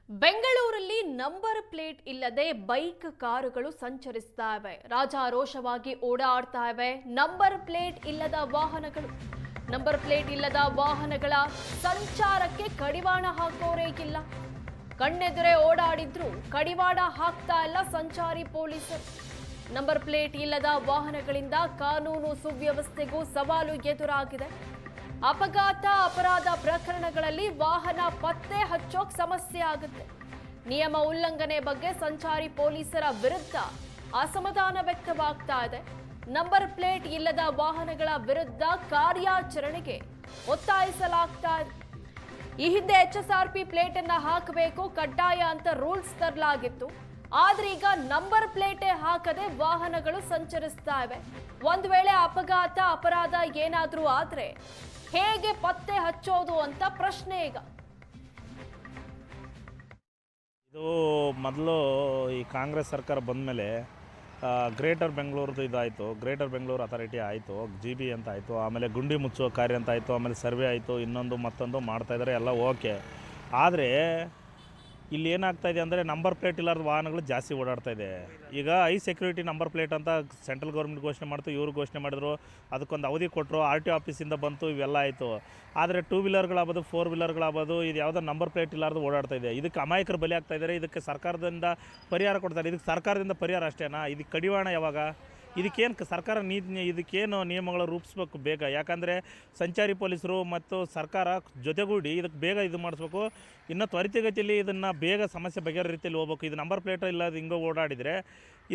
ಬೆಂಗಳೂರಲ್ಲಿ number plate ಇಲ್ಲದೆ bike ಕಾರುಗಳು ಸಂಚರಿಸ್ತಾ ಇವೆ. ರಾಜಾರೋಷವಾಗಿ ಓಡಾಡ್ತಾ ಇವೆ ನಂಬರ್ ಪ್ಲೇಟ್ ಇಲ್ಲದ ವಾಹನಗಳು. ನಂಬರ್ ಪ್ಲೇಟ್ ಇಲ್ಲದ ವಾಹನಗಳ ಸಂಚಾರಕ್ಕೆ ಕಡಿವಾಣ ಹಾಕೋರೇ ಇಲ್ಲ. ಕಣ್ಣೆದುರೇ ಓಡಾಡಿದ್ರು ಕಡಿವಾಣ ಹಾಕ್ತಾ ಇಲ್ಲ ಸಂಚಾರಿ ಪೊಲೀಸರು. ನಂಬರ್ ಪ್ಲೇಟ್ ಇಲ್ಲದ ವಾಹನಗಳಿಂದ ಕಾನೂನು ಸುವ್ಯವಸ್ಥೆಗೂ ಸವಾಲು ಎದುರಾಗಿದೆ. ಅಪಘಾತ ಅಪರಾಧ ಪ್ರಕರಣಗಳಲ್ಲಿ ವಾಹನ ಪತ್ತೆ ಹಚ್ಚೋಕ್ ಸಮಸ್ಯೆ ಆಗುತ್ತೆ. ನಿಯಮ ಉಲ್ಲಂಘನೆ ಬಗ್ಗೆ ಸಂಚಾರಿ ಪೊಲೀಸರ ವಿರುದ್ಧ ಅಸಮಾಧಾನ ವ್ಯಕ್ತವಾಗ್ತಾ ಇದೆ. ನಂಬರ್ ಪ್ಲೇಟ್ ಇಲ್ಲದ ವಾಹನಗಳ ವಿರುದ್ಧ ಕಾರ್ಯಾಚರಣೆಗೆ ಒತ್ತಾಯಿಸಲಾಗ್ತಾ ಇದೆ. ಈ ಹಿಂದೆ HSRP ಪ್ಲೇಟ್ ಅನ್ನ ಹಾಕಬೇಕು ಕಡ್ಡಾಯ ಅಂತ ರೂಲ್ಸ್ ತರಲಾಗಿತ್ತು. ಆದ್ರೆ ಈಗ ನಂಬರ್ ಪ್ಲೇಟೇ ಹಾಕದೆ ವಾಹನಗಳು ಸಂಚರಿಸ್ತಾ ಇವೆ. ಒಂದ್ ವೇಳೆ ಅಪಘಾತ ಅಪರಾಧ ಏನಾದ್ರೂ ಆದ್ರೆ ಹೇಗೆ ಪತ್ತೆ ಹಚ್ಚೋದು ಅಂತ ಪ್ರಶ್ನೆ ಈಗ. ಇದು ಮೊದಲು ಈ ಕಾಂಗ್ರೆಸ್ ಸರ್ಕಾರ ಬಂದ ಮೇಲೆ ಗ್ರೇಟರ್ ಬೆಂಗಳೂರದು ಇದಾಯಿತು. ಗ್ರೇಟರ್ ಬೆಂಗಳೂರು ಅಥಾರಿಟಿ ಆಯಿತು, GB ಅಂತ ಆಯಿತು. ಆಮೇಲೆ ಗುಂಡಿ ಮುಚ್ಚುವ ಕಾರ್ಯ ಅಂತ ಆಯಿತು. ಆಮೇಲೆ ಸರ್ವೆ ಆಯಿತು, ಇನ್ನೊಂದು ಮತ್ತೊಂದು ಮಾಡ್ತಾಯಿದ್ದಾರೆ, ಎಲ್ಲ ಓಕೆ. ಆದರೆ ಇಲ್ಲಿ ಏನಾಗ್ತಾಯಿದೆ ಅಂದರೆ ನಂಬರ್ ಪ್ಲೇಟ್ ಇಲ್ಲಾರ್ದ ವಾಹನಗಳು ಜಾಸ್ತಿ ಓಡಾಡ್ತಾ ಇದೆ. ಈಗ ಸೆಕ್ಯೂರಿಟಿ ನಂಬರ್ ಪ್ಲೇಟ್ ಅಂತ ಸೆಂಟ್ರಲ್ ಗೌರ್ಮೆಂಟ್ ಘೋಷಣೆ ಮಾಡ್ತು, ಇವರು ಘೋಷಣೆ ಮಾಡಿದ್ರು, ಅದಕ್ಕೊಂದು ಅವಧಿ ಕೊಟ್ಟರು, RTO ಆಫೀಸಿಂದ ಬಂತು, ಇವೆಲ್ಲ ಆಯಿತು. ಆದರೆ 2 ವೀಲರ್ಗಳಾಗ್ಬೋದು 4 ವೀಲರ್ಗಳಾಗ್ಬೋದು ಇದು ಯಾವುದೋ ನಂಬರ್ ಪ್ಲೇಟ್ ಇಲ್ಲಾರ್ದು ಓಡಾಡ್ತಾ ಇದೆ. ಇದಕ್ಕೆ ಅಮಾಯಕರು ಬಲಿ ಆಗ್ತಾ ಇದ್ದಾರೆ. ಇದಕ್ಕೆ ಸರ್ಕಾರದಿಂದ ಪರಿಹಾರ ಕೊಡ್ತಾರೆ. ಇದಕ್ಕೆ ಸರ್ಕಾರದಿಂದ ಪರಿಹಾರ ಅಷ್ಟೇನಾ? ಇದಕ್ಕೆ ಕಡಿವಾಣ ಯಾವಾಗ? ಇದಕ್ಕೇನು ಸರ್ಕಾರ ಇದಕ್ಕೇನು ನಿಯಮಗಳು ರೂಪಿಸ್ಬೇಕು ಬೇಗ. ಯಾಕಂದರೆ ಸಂಚಾರಿ ಪೊಲೀಸರು ಮತ್ತು ಸರ್ಕಾರ ಜೊತೆಗೂಡಿ ಇದಕ್ಕೆ ಬೇಗ ಇದು ಮಾಡಿಸ್ಬೇಕು. ಇನ್ನು ತ್ವರಿತಗತಿಯಲ್ಲಿ ಇದನ್ನು ಬೇಗ ಸಮಸ್ಯೆ ಬಗೆಹರ ರೀತಿಯಲ್ಲಿ ಹೋಗ್ಬೇಕು. ಇದು ನಂಬರ್ ಪ್ಲೇಟ್ ಇಲ್ಲದ ಹಿಂಗೆ ಓಡಾಡಿದರೆ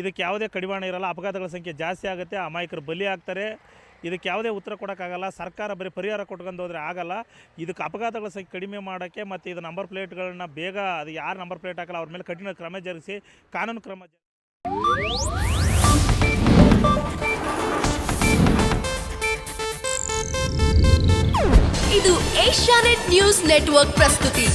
ಇದಕ್ಕೆ ಯಾವುದೇ ಕಡಿವಾಣ ಇರೋಲ್ಲ. ಅಪಘಾತಗಳ ಸಂಖ್ಯೆ ಜಾಸ್ತಿ ಆಗುತ್ತೆ, ಅಮಾಯಕರು ಬಲಿ ಆಗ್ತಾರೆ. ಇದಕ್ಕೆ ಯಾವುದೇ ಉತ್ತರ ಕೊಡೋಕ್ಕಾಗಲ್ಲ. ಸರ್ಕಾರ ಬರೀ ಪರಿಹಾರ ಕೊಟ್ಕೊಂಡು ಹೋದರೆ ಆಗಲ್ಲ. ಇದಕ್ಕೆ ಅಪಘಾತಗಳ ಸಂಖ್ಯೆ ಕಡಿಮೆ ಮಾಡೋಕ್ಕೆ ಮತ್ತು ಇದು ನಂಬರ್ ಪ್ಲೇಟ್ಗಳನ್ನ ಬೇಗ ಅದು ಯಾರು ನಂಬರ್ ಪ್ಲೇಟ್ ಹಾಕಲ್ಲ ಅವ್ರ ಮೇಲೆ ಕಠಿಣ ಕ್ರಮ ಜರುಗಿಸಿ ಕಾನೂನು ಕ್ರಮ ಇದು ಏಷ್ಯಾನೆಟ್ ನ್ಯೂಸ್ ನೆಟ್ವರ್ಕ್ ಪ್ರಸ್ತುತಿ.